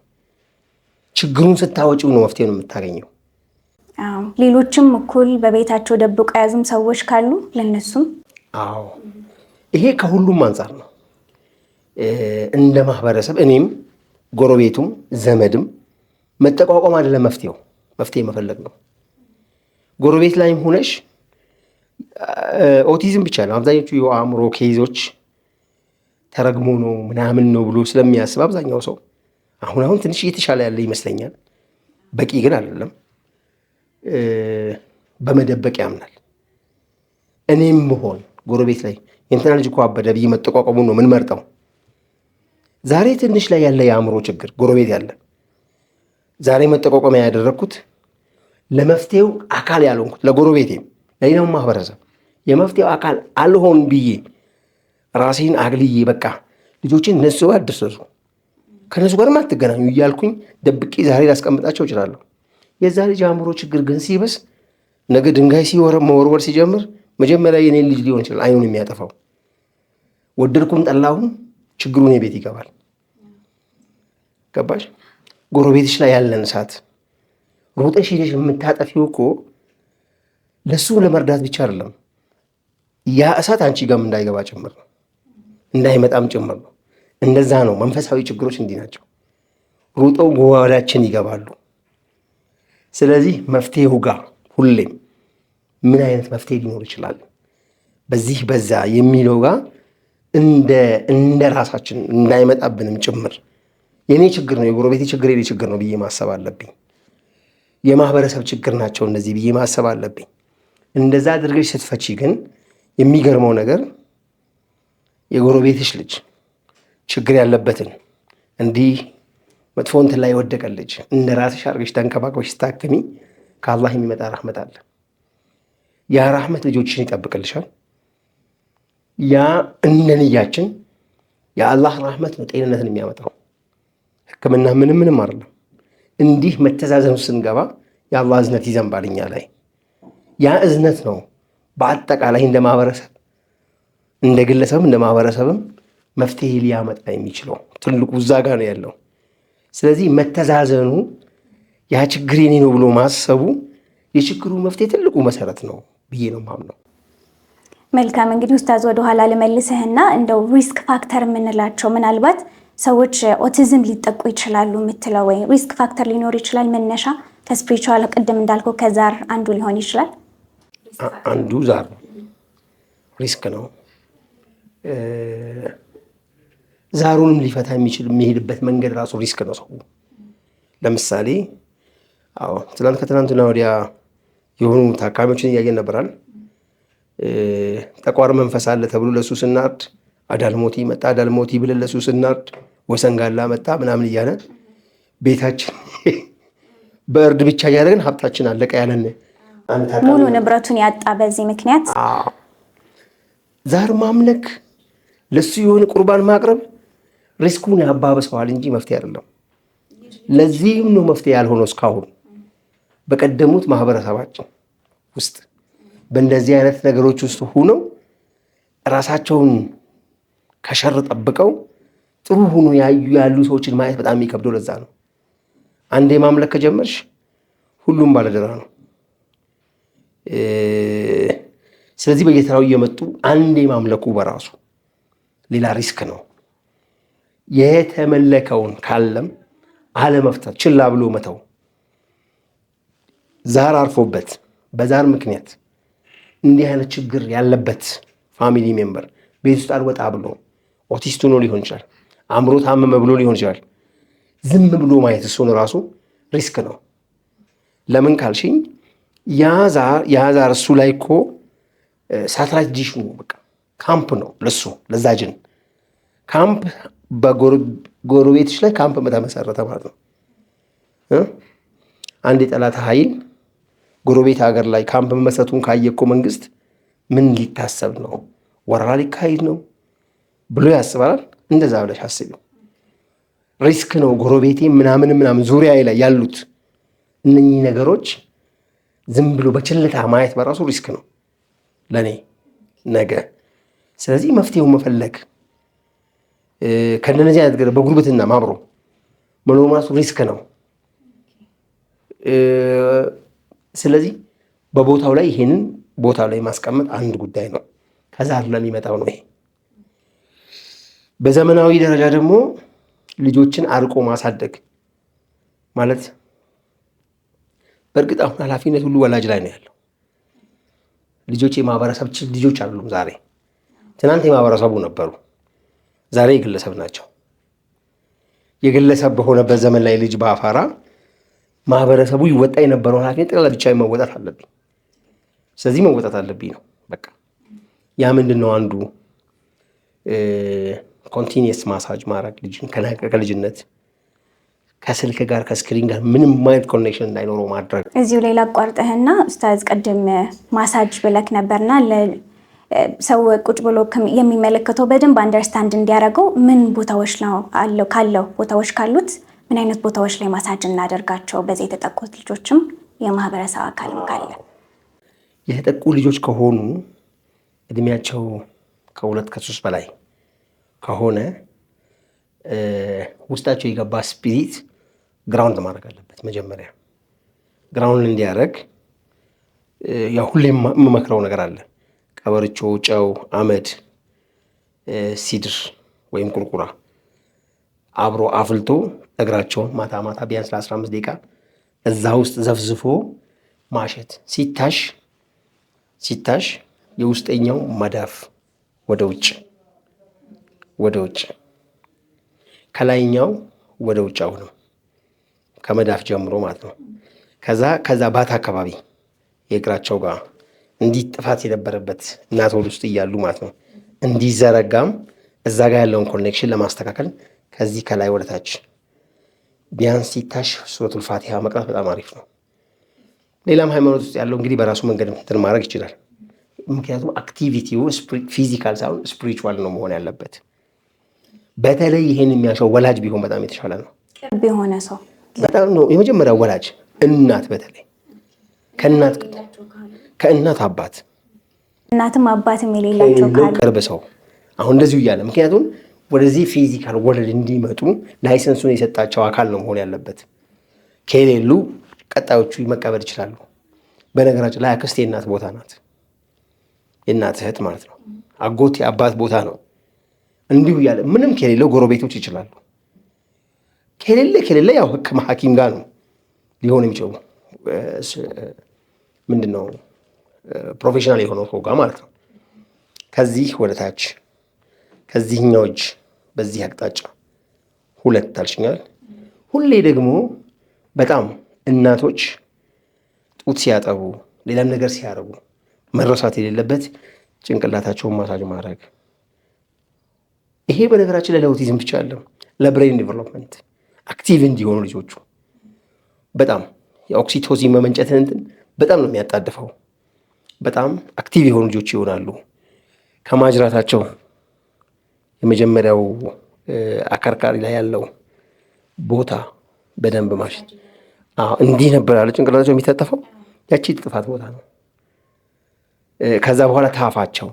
ችግሩን ስታወጪው ነው መፍትሄ ነው የምታገኘው። ሌሎችም እኩል በቤታቸው ደብቆ የያዙም ሰዎች ካሉ ለነሱም ይሄ ከሁሉም አንጻር ነው። እንደ ማህበረሰብ እኔም ጎረቤቱም ዘመድም መጠቋቋም አይደለም መፍትሄው፣ መፍትሄ መፈለግ ነው። ጎረቤት ላይም ሆነሽ ኦቲዝም ብቻ ነው አብዛኞቹ የአእምሮ ኬዞች ተረግሞ ነው ምናምን ነው ብሎ ስለሚያስብ አብዛኛው ሰው አሁን ትንሽ እየተሻለ ያለ ይመስለኛል። በቂ ግን አይደለም። በመደበቅ ያምናል። እኔም ብሆን ጎረቤት ላይ የእንትና ልጅ እኮ አበደ ብዬ መጠቋቋሙን ነው ምን መርጠው። ዛሬ ትንሽ ላይ ያለ የአእምሮ ችግር ጎረቤት ያለ ዛሬ መጠቋቋሚያ ያደረግኩት ለመፍትሄው አካል ያልሆንኩት ለጎረቤቴም ለሌላው ማህበረሰብ የመፍትሄው አካል አልሆን ብዬ ራሴን አግልዬ በቃ ልጆችን እነሱ ጋር አደረሱ ከነሱ ጋርም አትገናኙ እያልኩኝ ደብቄ ዛሬ ላስቀምጣቸው እችላለሁ። የዛ ልጅ አእምሮ ችግር ግን ሲበስ ነገ ድንጋይ መወርወር ሲጀምር መጀመሪያ የኔን ልጅ ሊሆን ይችላል አይኑን የሚያጠፋው። ወደድኩም ጠላሁም ችግሩን የቤት ይገባል። ገባሽ? ጎረቤትሽ ላይ ያለን እሳት ሮጠሽ ሄደሽ የምታጠፊው እኮ ለሱ ለመርዳት ብቻ አይደለም፣ ያ እሳት አንቺ ጋርም እንዳይገባ ጭምር ነው፣ እንዳይመጣም ጭምር ነው። እንደዛ ነው። መንፈሳዊ ችግሮች እንዲህ ናቸው፣ ሩጠው ጓዳችን ይገባሉ። ስለዚህ መፍትሄው ጋር ሁሌም ምን አይነት መፍትሄ ሊኖር ይችላል በዚህ በዛ የሚለው ጋር እንደ ራሳችን እንዳይመጣብንም ጭምር የኔ ችግር ነው የጎረቤቴ ችግር የኔ ችግር ነው ብዬ ማሰብ አለብኝ። የማህበረሰብ ችግር ናቸው እነዚህ ብዬ ማሰብ አለብኝ። እንደዛ አድርገሽ ስትፈቺ ግን የሚገርመው ነገር የጎረቤትሽ ልጅ ችግር ያለበትን እንዲህ መጥፎ እንትን ላይ የወደቀ ልጅ እንደ ራስሽ አድርገሽ ተንከባክበሽ ስታክሚ ከአላህ የሚመጣ ረህመት አለ። ያ ረህመት ልጆችሽን ይጠብቅልሻል። ያ እንደ ንያችን የአላህ ረህመት ነው ጤንነትን የሚያመጣው። ሕክምና ምንም አይደለም። እንዲህ መተዛዘኑ ስንገባ የአላህ እዝነት ይዘንባል እኛ ላይ። ያ እዝነት ነው በአጠቃላይ እንደ ማህበረሰብ እንደ ግለሰብም እንደ ማህበረሰብም መፍትሄ ሊያመጣ የሚችለው ትልቁ እዛ ጋ ነው ያለው። ስለዚህ መተዛዘኑ ያ ችግር የኔ ነው ብሎ ማሰቡ የችግሩ መፍትሄ ትልቁ መሰረት ነው ብዬ ነው ማምነው። መልካም እንግዲህ ኡስታዝ ወደኋላ ልመልስህና እንደው ሪስክ ፋክተር የምንላቸው ምናልባት ሰዎች ኦቲዝም ሊጠቁ ይችላሉ የምትለው ወይ ሪስክ ፋክተር ሊኖር ይችላል መነሻ ከስፒሪቹዋል ቅድም እንዳልከው ከዛር አንዱ ሊሆን ይችላል። አንዱ ዛር ሪስክ ነው። ዛሩንም ሊፈታ የሚችል የሚሄድበት መንገድ ራሱ ሪስክ ነው። ሰው ለምሳሌ ትናንት ከትናንትና ወዲያ የሆኑ ታካሚዎችን እያየን ነበራል። ጠቋር መንፈስ አለ ተብሎ ለሱ ስናርድ አዳልሞቲ መጣ፣ አዳልሞቲ ብለን ለሱ ስናርድ ወሰንጋላ መጣ ምናምን እያለ ቤታችን በእርድ ብቻ እያደረግን ሀብታችን አለቀ ያለን ሙሉ ንብረቱን ያጣ በዚህ ምክንያት ዛር ማምለክ ለሱ የሆነ ቁርባን ማቅረብ ሪስኩን ያባብሰዋል እንጂ መፍትሄ አይደለም። ለዚህም ነው መፍትሄ ያልሆነው እስካሁን በቀደሙት ማህበረሰባችን ውስጥ በእንደዚህ አይነት ነገሮች ውስጥ ሆነው ራሳቸውን ከሸር ጠብቀው ጥሩ ሆኖ ያሉ ሰዎችን ማየት በጣም የሚከብደው ለዛ ነው። አንዴ ማምለክ ከጀመርሽ ሁሉም ባለድራ ነው። ስለዚህ በየተራው እየመጡ አንዴ ማምለኩ በራሱ ሌላ ሪስክ ነው። የተመለከውን ካለም አለመፍታት፣ ችላ ብሎ መተው፣ ዛር አርፎበት በዛር ምክንያት እንዲህ አይነት ችግር ያለበት ፋሚሊ ሜምበር ቤት ውስጥ አልወጣ ብሎ ኦቲስት ሆኖ ሊሆን ይችላል፣ አእምሮ ታመመ ብሎ ሊሆን ይችላል። ዝም ብሎ ማየት እሱን ራሱ ሪስክ ነው። ለምን ካልሽኝ ያ ዛር እሱ ላይ እኮ ሳተላይት ዲሽ ነው፣ በቃ ካምፕ ነው ለሱ ለዛ ጅን ካምፕ በጎረቤትሽ ላይ ካምፕ ተመሰረተ ማለት ነው። አንድ የጠላት ኃይል ጎረቤት ሀገር ላይ ካምፕ መመስረቱን ካየ እኮ መንግስት ምን ሊታሰብ ነው? ወረራ ሊካሄድ ነው ብሎ ያስባል። እንደዛ ብለሽ አስቢው። ሪስክ ነው። ጎረቤቴ ምናምን ዙሪያ ላይ ያሉት እነኚህ ነገሮች ዝም ብሎ በችልታ ማየት በራሱ ሪስክ ነው ለኔ ነገ። ስለዚህ መፍትሄውን መፈለግ ከነዚህ አይነት ነገር በጉርብትና ማብሮ መኖር ማለት ሪስክ ነው። ስለዚህ በቦታው ላይ ይሄንን ቦታ ላይ ማስቀመጥ አንድ ጉዳይ ነው። ከዛር ለሚመጣው ነው ይሄ። በዘመናዊ ደረጃ ደግሞ ልጆችን አርቆ ማሳደግ ማለት በእርግጥ አሁን ኃላፊነት ሁሉ ወላጅ ላይ ነው ያለው። ልጆች የማህበረሰብ ልጆች አይደሉም ዛሬ። ትናንት የማህበረሰቡ ነበሩ፣ ዛሬ የግለሰብ ናቸው። የግለሰብ በሆነበት ዘመን ላይ ልጅ በአፋራ ማህበረሰቡ ይወጣ የነበረውን ኃላፊነት ጠቅላላ ብቻ መወጣት አለብኝ። ስለዚህ መወጣት አለብኝ ነው በቃ። ያ ምንድን ነው አንዱ ኮንቲኒየስ ማሳጅ ማድረግ ልጅን ከልጅነት ከስልክ ጋር ከስክሪን ጋር ምንም አይነት ኮኔክሽን እንዳይኖረው ማድረግ። እዚሁ ላይ ላቋርጥህና ኡስታዝ ቅድም ማሳጅ ብለክ ነበርና ሰው ቁጭ ብሎ የሚመለከተው በደንብ አንደርስታንድ እንዲያደርገው ምን ቦታዎች ነው ካለው ቦታዎች ካሉት ምን አይነት ቦታዎች ላይ ማሳጅ እናደርጋቸው? በዚህ የተጠቁት ልጆችም የማህበረሰብ አካልም ካለ የተጠቁ ልጆች ከሆኑ እድሜያቸው ከ2 ከ3 በላይ ከሆነ ውስጣቸው የገባ ስፒሪት ግራውንድ ማድረግ አለበት። መጀመሪያ ግራውንድ እንዲያደርግ ያው ሁሌም የምመክረው ነገር አለ። ቀበርቾ፣ ጨው፣ አመድ፣ ሲድር ወይም ቁርቁራ አብሮ አፍልቶ እግራቸውን ማታ ማታ ቢያንስ ለ15 ደቂቃ እዛ ውስጥ ዘፍዝፎ ማሸት። ሲታሽ የውስጠኛው መዳፍ ወደ ውጭ ከላይኛው ወደ ውጭ አሁንም ከመዳፍ ጀምሮ ማለት ነው። ከዛ ባት አካባቢ የእግራቸው ጋር እንዲህ ጥፋት የነበረበት እናት ሆድ ውስጥ እያሉ ማለት ነው እንዲዘረጋም እዛ ጋር ያለውን ኮኔክሽን ለማስተካከል ከዚህ ከላይ ወደ ታች ቢያንስ ሲታሽ ሱረቱል ፋቲሃ መቅራት በጣም አሪፍ ነው። ሌላም ሃይማኖት ውስጥ ያለው እንግዲህ በራሱ መንገድ እንትን ማድረግ ይችላል። ምክንያቱም አክቲቪቲው ፊዚካል ሳይሆን ስፒሪቹዋል ነው መሆን ያለበት። በተለይ ይሄን የሚያሸው ወላጅ ቢሆን በጣም የተሻለ ነው። ቅርብ የሆነ ሰው በጣም ነው የመጀመሪያው ወላጅ እናት፣ በተለይ ከእናት አባት እናትም አባትም የሌላቸው ካሉ ቅርብ ሰው አሁን እንደዚሁ እያለ ምክንያቱም ወደዚህ ፊዚካል ወለድ እንዲመጡ ላይሰንሱን የሰጣቸው አካል ነው መሆን ያለበት። ከሌሉ ቀጣዮቹ መቀበል ይችላሉ። በነገራችን ላይ አክስት የእናት ቦታ ናት፣ የእናት እህት ማለት ነው። አጎት የአባት ቦታ ነው። እንዲሁ እያለ ምንም ከሌለው ጎረቤቶች ይችላሉ። ከሌለ ያው ሐኪም ጋር ነው ሊሆን የሚችለው ምንድነው ፕሮፌሽናል የሆነው ሰው ጋር ማለት ነው። ከዚህ ወደ ታች ከዚህኛው እጅ በዚህ አቅጣጫ 2 አልሽኛል። ሁሌ ደግሞ በጣም እናቶች ጡት ሲያጠቡ ሌላም ነገር ሲያደርጉ መረሳት የሌለበት ጭንቅላታቸውን ማሳጅ ማድረግ። ይሄ በነገራችን ላይ ለኦቲዝም ብቻ አይደለም፣ ለብሬን ዲቨሎፕመንት አክቲቭ እንዲሆኑ ልጆቹ በጣም የኦክሲቶሲን መመንጨትን እንትን በጣም ነው የሚያጣድፈው። በጣም አክቲቭ የሆኑ ልጆች ይሆናሉ። ከማጅራታቸው የመጀመሪያው አከርካሪ ላይ ያለው ቦታ በደንብ ማሸት። እንዲህ ነበር ያለ ጭንቅላታቸው የሚታጠፈው፣ ያቺ ጥፋት ቦታ ነው። ከዛ በኋላ ታፋቸው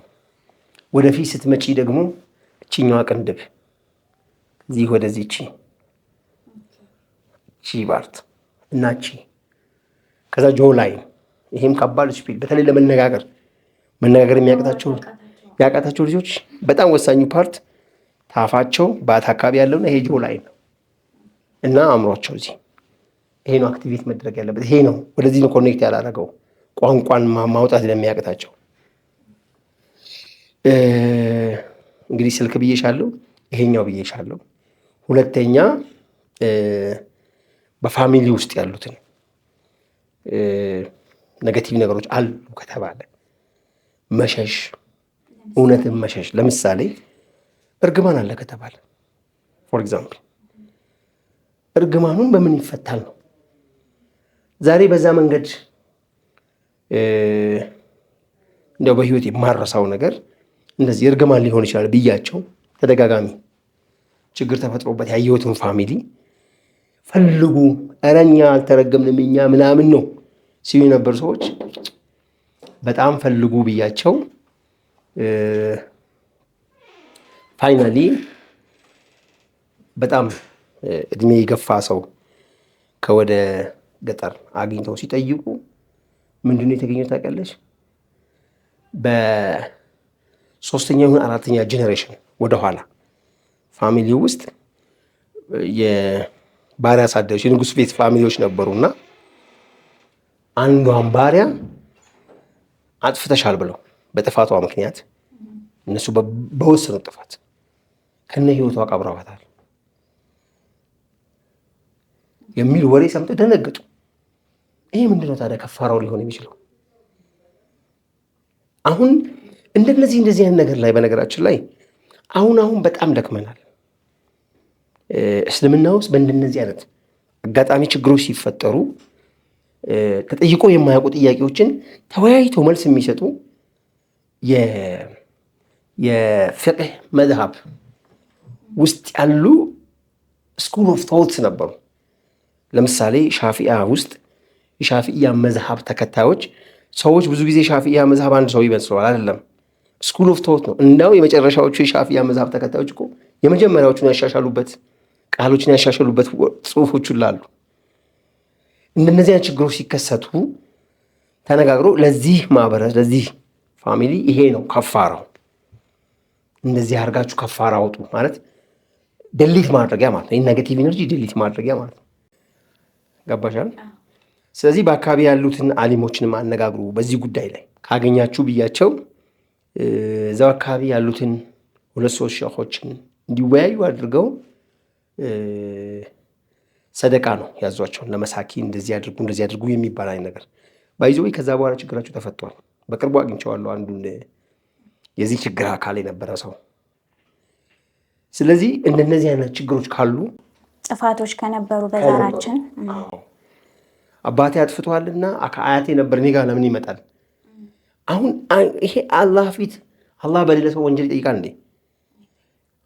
ወደፊት ስትመጪ ደግሞ እቺኛዋ ቅንድብ እዚህ ወደዚህ እቺ ባርት እና ከዛ ጆ ላይ ይሄም ከባድ ስፒድ፣ በተለይ ለመነጋገር የሚያቃታቸው ልጆች በጣም ወሳኙ ፓርት ታፋቸው ባት አካባቢ ያለውና ይሄ ጆ ላይ ነው እና አእምሯቸው እዚህ ይሄ ነው አክቲቬት መድረግ ያለበት። ይሄ ነው ወደዚህ ነው ኮኔክት ያላደረገው ቋንቋን ማውጣት ለሚያቅታቸው። እንግዲህ ስልክ ብዬሻለሁ፣ ይሄኛው ብዬሻለሁ። ሁለተኛ በፋሚሊ ውስጥ ያሉትን ኔጌቲቭ ነገሮች አሉ ከተባለ መሸሽ፣ እውነትን መሸሽ። ለምሳሌ እርግማን አለ ከተባለ ፎር ኤግዛምፕል እርግማኑን በምን ይፈታል ነው። ዛሬ በዛ መንገድ እንደው በህይወት የማረሳው ነገር እንደዚህ እርግማን ሊሆን ይችላል ብያቸው ተደጋጋሚ ችግር ተፈጥሮበት ያየሁትን ፋሚሊ ፈልጉ፣ ኧረ እኛ አልተረገምንም እኛ ምናምን ነው ሲሉ የነበሩ ሰዎች በጣም ፈልጉ ብያቸው ፋይናሊ በጣም እድሜ የገፋ ሰው ከወደ ገጠር አግኝተው ሲጠይቁ ምንድነው የተገኘው ታውቂያለሽ? በ3ኛ ይሁን 4ኛ ጄኔሬሽን ወደኋላ ፋሚሊ ውስጥ የባሪያ አሳደሮች የንጉሥ ቤት ፋሚሊዎች ነበሩና አንዷን ባሪያ አጥፍተሻል ብለው በጥፋቷ ምክንያት እነሱ በወሰኑት ጥፋት ከነ ህይወቷ ቀብረዋታል የሚል ወሬ ሰምተው ደነገጡ። ይሄ ምንድነው ታዲያ ከፋራው ሊሆን የሚችለው? አሁን እንደዚህ አይነት ነገር ላይ በነገራችን ላይ አሁን በጣም ደክመናል። እስልምና ውስጥ በእንደነዚህ አይነት አጋጣሚ ችግሮች ሲፈጠሩ ተጠይቆ የማያውቁ ጥያቄዎችን ተወያይተው መልስ የሚሰጡ የፍቅህ መዝሀብ ውስጥ ያሉ ስኩል ኦፍ ቶትስ ነበሩ። ለምሳሌ ሻፊያ ውስጥ የሻፊያ መዝሀብ ተከታዮች ሰዎች ብዙ ጊዜ ሻፊያ መዝሀብ አንድ ሰው ይመስለዋል። አይደለም፣ ስኩል ኦፍ ቶት ነው። እንዳው የመጨረሻዎቹ የሻፊያ መዝሀብ ተከታዮች እኮ የመጀመሪያዎቹን ያሻሻሉበት ቃሎችን ያሻሻሉበት ጽሁፎች ላሉ እንደነዚያን ችግሮች ሲከሰቱ ተነጋግሮ ለዚህ ማህበረሰብ ለዚህ ፋሚሊ ይሄ ነው ከፋራው፣ እንደዚህ አድርጋችሁ ከፋራ አውጡ ማለት ደሊት ማድረጊያ ማለት ነው። ኔጌቲቭ ኢነርጂ ደሊት ማድረጊያ ማለት ነው። ገባሻል? ስለዚህ በአካባቢ ያሉትን አሊሞችንም አነጋግሩ በዚህ ጉዳይ ላይ ካገኛችሁ ብያቸው እዛው አካባቢ ያሉትን 2-3 ሸኾችን እንዲወያዩ አድርገው ሰደቃ ነው ያዟቸውን ለመሳኪን እንደዚህ አድርጉ የሚባል አይነት ነገር ባይዞ። ከዛ በኋላ ችግራቸው ተፈቷል። በቅርቡ አግኝቼዋለሁ አንዱን የዚህ ችግር አካል የነበረ ሰው። ስለዚህ እንደነዚህ አይነት ችግሮች ካሉ ጥፋቶች ከነበሩ በዛራችን አባቴ አጥፍቷልና አያቴ ነበር እኔ ጋር ለምን ይመጣል? አሁን ይሄ አላህ ፊት አላህ በሌለ ሰው ወንጀል ይጠይቃል እንዴ?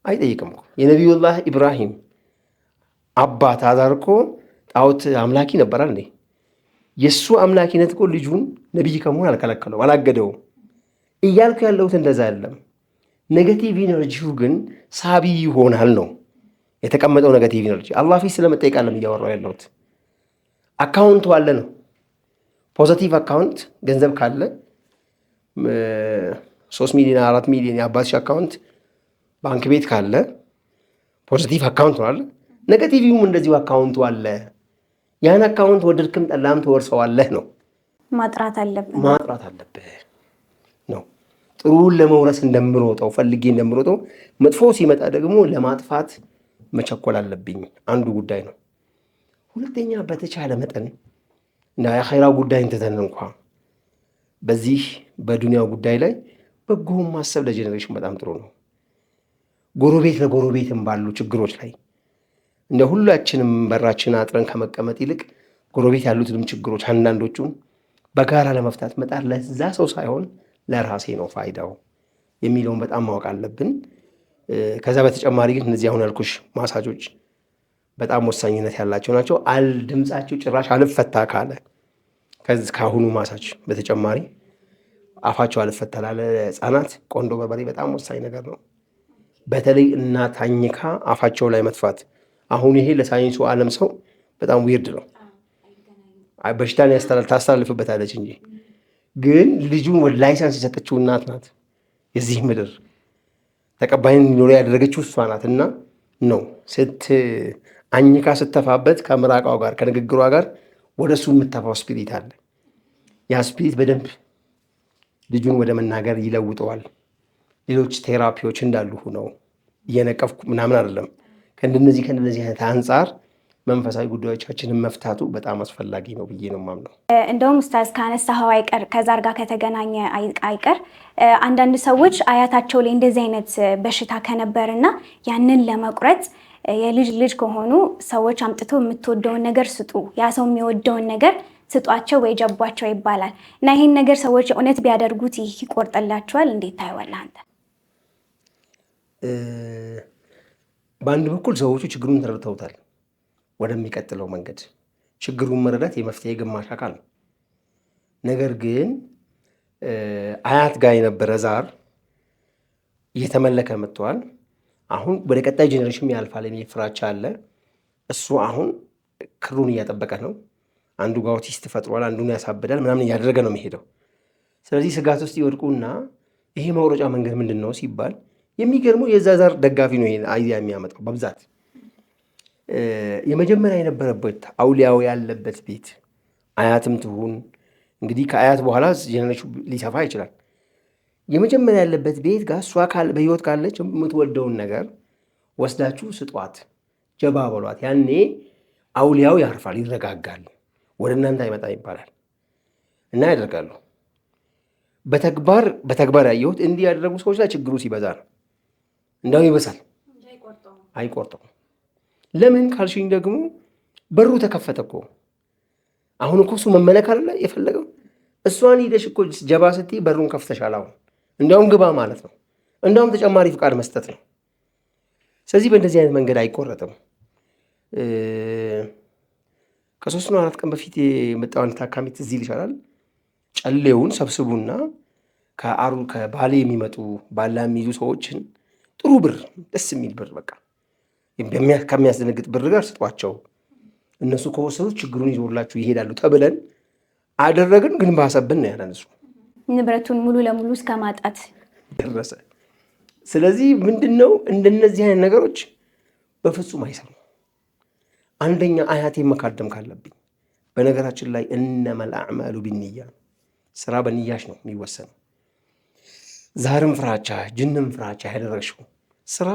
አይጠይቅም እኮ። የነቢዩላህ ኢብራሂም አባት አዛር እኮ ጣዖት አምላኪ ነበራል እንዴ? የእሱ አምላኪነት እኮ ልጁን ነቢይ ከመሆን አልከለከለው አላገደውም። እያልኩ ያለሁት እንደዛ አይደለም። ኔጌቲቭ ኢነርጂው ግን ሳቢ ይሆናል ነው የተቀመጠው። ኔጌቲቭ ኢነርጂ አላህ ፊት ስለመጠየቅ አለም እያወራሁ ያለሁት። አካውንቱ አለ ነው። ፖዘቲቭ አካውንት ገንዘብ ካለ 3 ሚሊዮን 4 ሚሊዮን የአባትሽ አካውንት ባንክ ቤት ካለ ፖዘቲቭ አካውንት ነው አለ። ኔጌቲቭም እንደዚሁ አካውንቱ አለ። ያን አካውንት ወደድክም ጠላም ትወርሰዋለህ ነው። ማጥራት አለብህ ነው። ጥሩን ለመውረስ እንደምሮጠው ፈልጌ እንደምሮጠው መጥፎ ሲመጣ ደግሞ ለማጥፋት መቸኮል አለብኝ። አንዱ ጉዳይ ነው። ሁለተኛ በተቻለ መጠን እና የኸይራ ጉዳይ እንትተን እንኳ በዚህ በዱንያው ጉዳይ ላይ በጎም ማሰብ ለጄኔሬሽን በጣም ጥሩ ነው። ጎረቤት ለጎረቤትም ባሉ ችግሮች ላይ እንደ ሁላችንም በራችን አጥረን ከመቀመጥ ይልቅ ጎረቤት ያሉትንም ችግሮች አንዳንዶቹን በጋራ ለመፍታት መጣር ለዛ ሰው ሳይሆን ለራሴ ነው ፋይዳው የሚለውን በጣም ማወቅ አለብን። ከዛ በተጨማሪ ግን እነዚህ አሁን ያልኩሽ ማሳጆች በጣም ወሳኝነት ያላቸው ናቸው። ድምፃቸው ጭራሽ አልፈታ ካለ ከአሁኑ ማሳጅ በተጨማሪ አፋቸው አልፈታ ላለ ህፃናት ቆንዶ በርበሬ በጣም ወሳኝ ነገር ነው። በተለይ እናት አኝካ አፋቸው ላይ መጥፋት። አሁን ይሄ ለሳይንሱ ዓለም ሰው በጣም ዊርድ ነው። በሽታን ታስተላልፍበታለች እንጂ ግን ልጁን ወደ ላይሰንስ የሰጠችው እናት ናት። የዚህ ምድር ተቀባይን ሊኖር ያደረገችው እሷ ናት። እና ነው አኝካ ስተፋበት ከምራቃው ጋር ከንግግሯ ጋር ወደ እሱ የምተፋው ስፒሪት አለ። ያ ስፒሪት በደንብ ልጁን ወደ መናገር ይለውጠዋል። ሌሎች ቴራፒዎች እንዳሉ ነው እየነቀፍኩ ምናምን አይደለም። ከእንደነዚህ አይነት አንጻር መንፈሳዊ ጉዳዮቻችንን መፍታቱ በጣም አስፈላጊ ነው ብዬ ነው የማምነው። እንደውም ኡስታዝ ካነሳኸው አይቀር ከዛር ጋር ከተገናኘ አይቀር አንዳንድ ሰዎች አያታቸው ላይ እንደዚህ አይነት በሽታ ከነበርና ያንን ለመቁረጥ የልጅ ልጅ ከሆኑ ሰዎች አምጥተው የምትወደውን ነገር ስጡ፣ ያ ሰው የሚወደውን ነገር ስጧቸው ወይ ጀቧቸው ይባላል እና ይህን ነገር ሰዎች እውነት ቢያደርጉት ይቆርጥላቸዋል። እንዴት ታየዋለህ አንተ? በአንድ በኩል ሰዎቹ ችግሩን ተረድተውታል። ወደሚቀጥለው መንገድ ችግሩን መረዳት የመፍትሄ ግማሽ አካል ነው። ነገር ግን አያት ጋር የነበረ ዛር እየተመለከ መጥተዋል። አሁን ወደ ቀጣይ ጄኔሬሽን ያልፋል የሚል ፍራቻ አለ። እሱ አሁን ክሩን እያጠበቀ ነው። አንዱ ጋር ኦቲስት ፈጥሯል፣ አንዱን ያሳብዳል ምናምን እያደረገ ነው የሚሄደው። ስለዚህ ስጋት ውስጥ ይወድቁና ይሄ መውረጫ መንገድ ምንድን ነው ሲባል የሚገርመው የዛ ዛር ደጋፊ ነው ይሄን አይዲያ የሚያመጣው በብዛት። የመጀመሪያ የነበረበት አውሊያው ያለበት ቤት አያትም ትሁን እንግዲህ ከአያት በኋላ ጄኔሬሽኑ ሊሰፋ ይችላል። የመጀመሪያ ያለበት ቤት ጋር እሷ በህይወት ካለች የምትወልደውን ነገር ወስዳችሁ ስጧት፣ ጀባ በሏት። ያኔ አውሊያው ያርፋል፣ ይረጋጋል፣ ወደ እናንተ አይመጣ ይባላል እና ያደርጋሉ። በተግባር ያየሁት እንዲህ ያደረጉ ሰዎች ላይ ችግሩ ሲበዛ ነው። እንደውም ይበሳል፣ አይቆርጠውም። ለምን ካልሽኝ ደግሞ በሩ ተከፈተ እኮ። አሁን እኮ እሱ መመለክ አለ የፈለገው። እሷን ሂደሽ እኮ ጀባ ስትይ በሩን ከፍተሻል። አሁን እንዲያውም ግባ ማለት ነው። እንዲያውም ተጨማሪ ፍቃድ መስጠት ነው። ስለዚህ በእንደዚህ አይነት መንገድ አይቆረጥም። ከ3 ነው 4 ቀን በፊት የመጣው አንድ ታካሚ ትዝ ይልሻል። ጨሌውን ሰብስቡና ከባሌ የሚመጡ ባላ የሚይዙ ሰዎችን ጥሩ ብር፣ ደስ የሚል ብር፣ በቃ ከሚያስደነግጥ ብር ጋር ስጧቸው፣ እነሱ ከወሰዱት ችግሩን ይዞላችሁ ይሄዳሉ ተብለን አደረግን። ግን ባሰብን ነው ያለን። እሱ ንብረቱን ሙሉ ለሙሉ እስከ ማጣት ደረሰ። ስለዚህ ምንድነው እንደነዚህ አይነት ነገሮች በፍጹም አይሰሩም። አንደኛ አያቴን መካደም ካለብኝ፣ በነገራችን ላይ እነመል አዕማሉ ቢንያ፣ ስራ በንያሽ ነው የሚወሰነው። ዛርም ፍራቻ ጅንም ፍራቻ ያደረግሽው ስራ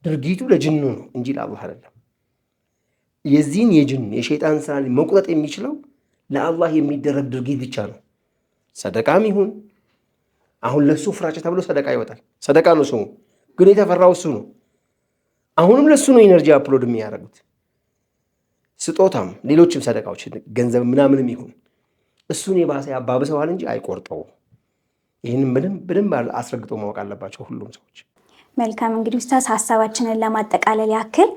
ድርጊቱ ለጅኑ ነው እንጂ ለአላህ አይደለም። የዚህን የጅን የሸይጣን ስራ መቁረጥ የሚችለው ለአላህ የሚደረግ ድርጊት ብቻ ነው። ሰደቃም ይሁን አሁን ለሱ ፍራቻ ተብሎ ሰደቃ ይወጣል። ሰደቃ ነው ስሙ፣ ግን የተፈራው እሱ ነው። አሁንም ለሱ ነው ኢነርጂ አፕሎድ የሚያደርጉት። ስጦታም ሌሎችም ሰደቃዎች ገንዘብ ምናምንም ይሁን እሱን የባሰ ያባብሰዋል እንጂ አይቆርጠውም። ይህንን በደንብ አስረግጦ ማወቅ አለባቸው ሁሉም ሰዎች። መልካም እንግዲህ ኡስታዝ ሀሳባችንን ለማጠቃለል ያክል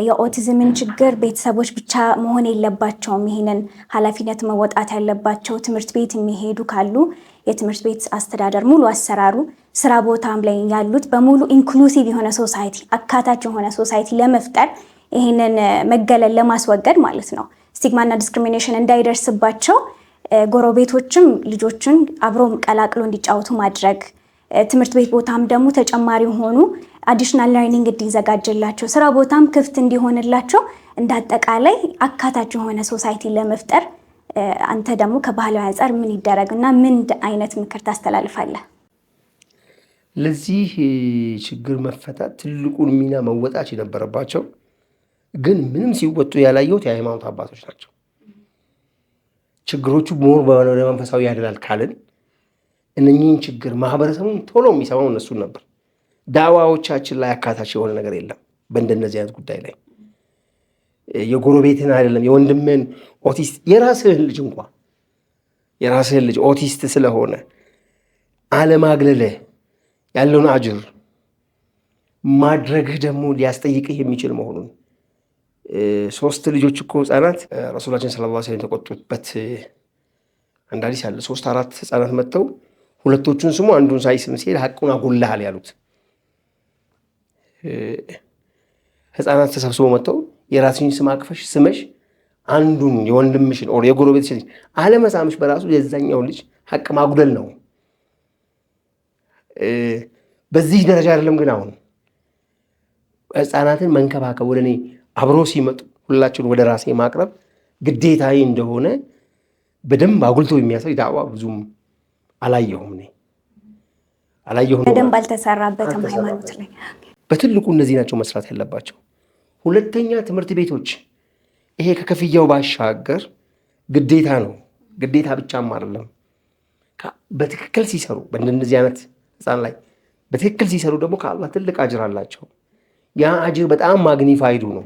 የኦቲዝምን ችግር ቤተሰቦች ብቻ መሆን የለባቸውም። ይህንን ኃላፊነት መወጣት ያለባቸው ትምህርት ቤት የሚሄዱ ካሉ የትምህርት ቤት አስተዳደር ሙሉ አሰራሩ፣ ስራ ቦታም ላይ ያሉት በሙሉ ኢንክሉሲቭ የሆነ ሶሳይቲ፣ አካታች የሆነ ሶሳይቲ ለመፍጠር ይህንን መገለል ለማስወገድ ማለት ነው ስቲግማና ዲስክሪሚኔሽን እንዳይደርስባቸው ጎረቤቶችም ልጆችን አብሮ ቀላቅሎ እንዲጫወቱ ማድረግ፣ ትምህርት ቤት ቦታም ደግሞ ተጨማሪ ሆኑ አዲሽናል ለርኒንግ እንዲዘጋጅላቸው፣ ስራ ቦታም ክፍት እንዲሆንላቸው እንዳጠቃላይ አካታች የሆነ ሶሳይቲ ለመፍጠር አንተ ደግሞ ከባህላዊ አንጻር ምን ይደረግና ምን አይነት ምክር ታስተላልፋለህ? ለዚህ ችግር መፈታት ትልቁን ሚና መወጣት የነበረባቸው ግን ምንም ሲወጡ ያላየሁት የሃይማኖት አባቶች ናቸው። ችግሮቹ ሞር ወደ መንፈሳዊ ያደላል ካልን እነኚህን ችግር ማህበረሰቡን ቶሎ የሚሰማው እነሱን ነበር። ዳዋዎቻችን ላይ አካታች የሆነ ነገር የለም። በእንደነዚህ አይነት ጉዳይ ላይ የጎረቤትን አይደለም የወንድምን ኦቲስት የራስህን ልጅ እንኳ የራስህን ልጅ ኦቲስት ስለሆነ አለማግለልህ ያለውን አጅር ማድረግህ ደግሞ ሊያስጠይቅህ የሚችል መሆኑን 3 ልጆች እኮ ህፃናት ረሱላችን ሰለላሁ ዐለይሂ ወሰለም የተቆጡበት አንድ ሐዲስ አለ። 3-4 ህፃናት መጥተው ሁለቶቹን ስሙ አንዱን ሳይስም ሲሄድ ሐቁን አጎልሃል ያሉት ህፃናት ተሰብስበው መጥተው የራስሽን ስም አቅፈሽ ስመሽ አንዱን የወንድምሽን ኦር የጎረቤትሽን አለመሳምሽ በራሱ የዛኛው ልጅ ሐቅ ማጉደል ነው። በዚህ ደረጃ አይደለም ግን አሁን ህፃናትን መንከባከብ ወደ እኔ አብሮ ሲመጡ ሁላችሁን ወደ ራሴ ማቅረብ ግዴታዬ እንደሆነ በደንብ አጉልቶ የሚያሳይ ዳዕዋ ብዙም አላየሁም። በደንብ አልተሰራበትም ሃይማኖት ላይ። በትልቁ እነዚህ ናቸው መስራት ያለባቸው። ሁለተኛ ትምህርት ቤቶች ይሄ ከክፍያው ባሻገር ግዴታ ነው። ግዴታ ብቻም አይደለም። በትክክል ሲሰሩ በእንደዚህ አይነት ህፃን ላይ በትክክል ሲሰሩ ደግሞ ከአላህ ትልቅ አጅር አላቸው። ያ አጅር በጣም ማግኒፋይዱ ነው።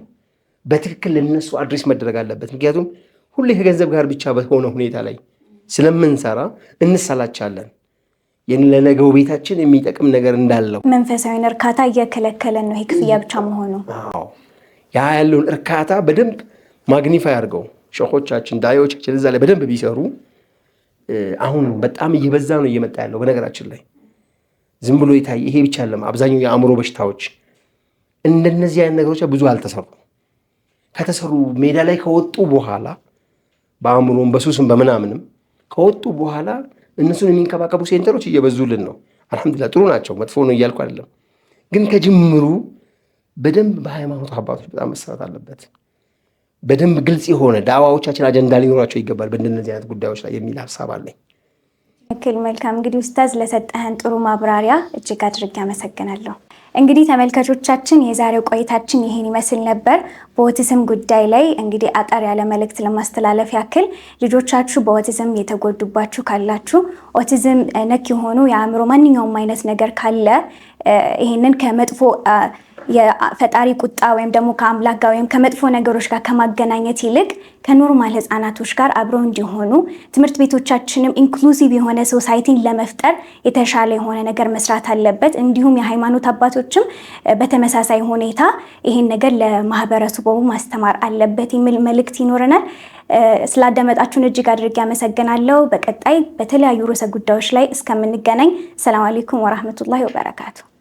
በትክክል ለነሱ አድሬስ መደረግ አለበት። ምክንያቱም ሁሌ ከገንዘብ ጋር ብቻ በሆነ ሁኔታ ላይ ስለምንሰራ እንሰላቻለን። ለነገው ቤታችን የሚጠቅም ነገር እንዳለው መንፈሳዊን እርካታ እየከለከለን ነው። ይሄ ክፍያ ብቻ መሆኑ ያ ያለውን እርካታ በደንብ ማግኒፋይ አድርገው ሸኾቻችን ዳዮቻችን እዛ ላይ በደንብ ቢሰሩ አሁን በጣም እየበዛ ነው እየመጣ ያለው። በነገራችን ላይ ዝም ብሎ ይታይ ይሄ ብቻ አይደለም። አብዛኛው የአእምሮ በሽታዎች እንደነዚህ አይነት ነገሮች ብዙ አልተሰሩ። ከተሰሩ ሜዳ ላይ ከወጡ በኋላ በአእምሮም በሱስም በምናምንም ከወጡ በኋላ እነሱን የሚንከባከቡ ሴንተሮች እየበዙልን ነው። አልሐምዱሊላህ ጥሩ ናቸው፣ መጥፎ ነው እያልኩ አይደለም። ግን ከጅምሩ በደንብ በሃይማኖት አባቶች በጣም መሰራት አለበት። በደንብ ግልጽ የሆነ ዳዕዋዎቻችን አጀንዳ ሊኖራቸው ይገባል በእንደነዚህ አይነት ጉዳዮች ላይ የሚል ሀሳብ አለኝ። መልካም እንግዲህ ኡስታዝ ለሰጠህን ጥሩ ማብራሪያ እጅግ አድርጌ አመሰግናለሁ። እንግዲህ ተመልካቾቻችን የዛሬው ቆይታችን ይሄን ይመስል ነበር። በኦቲዝም ጉዳይ ላይ እንግዲህ አጠር ያለ መልእክት ለማስተላለፍ ያክል ልጆቻችሁ በኦቲዝም የተጎዱባችሁ ካላችሁ ኦቲዝም ነክ የሆኑ የአእምሮ ማንኛውም አይነት ነገር ካለ ይሄንን ከመጥፎ የፈጣሪ ቁጣ ወይም ደግሞ ከአምላክ ጋር ወይም ከመጥፎ ነገሮች ጋር ከማገናኘት ይልቅ ከኖርማል ህፃናቶች ጋር አብረው እንዲሆኑ ትምህርት ቤቶቻችንም ኢንክሉሲቭ የሆነ ሶሳይቲን ለመፍጠር የተሻለ የሆነ ነገር መስራት አለበት። እንዲሁም የሃይማኖት አባቶችም በተመሳሳይ ሁኔታ ይሄን ነገር ለማህበረሰቡ ማስተማር አለበት የሚል መልእክት ይኖረናል። ስላዳመጣችሁን እጅግ አድርጌ አመሰግናለሁ። በቀጣይ በተለያዩ ርዕሰ ጉዳዮች ላይ እስከምንገናኝ ሰላም አለይኩም ወራህመቱላሂ ወበረካቱ።